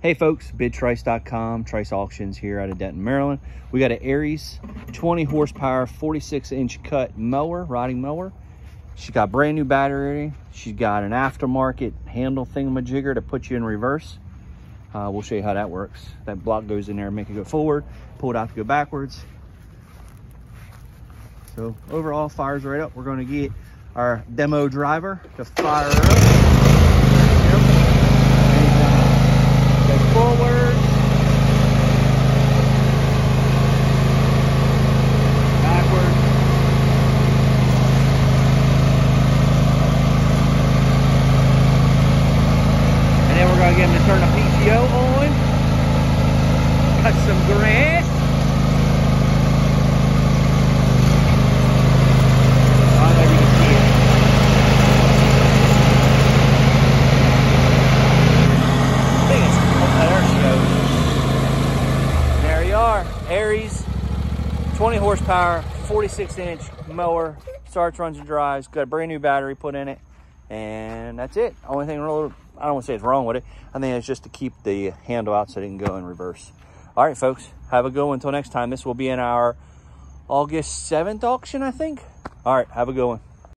Hey folks, bidtrice.com, Trice Auctions here out of Denton, Maryland. We got an Ariens 20 horsepower, 46-inch cut mower, riding mower. She's got brand new battery. She's got an aftermarket handle thingamajigger to put you in reverse. We'll show you how that works. That block goes in there and make it go forward, pull it out to go backwards. So overall, fires right up. We're gonna get our demo driver to fire her up. Forward, backward, and then we're going to get him to turn the PTO on. Cut some grass. I don't know if you can see it. There you are, Ariens 20 horsepower, 46-inch mower. Starts, runs, and drives. Got a brand new battery put in it, and that's it. Only thing really, I don't want to say it's wrong with it. I think it's just to keep the handle out so it can go in reverse. All right, folks, have a good one. Until next time. This will be in our August 7th auction, I think. All right, have a good one.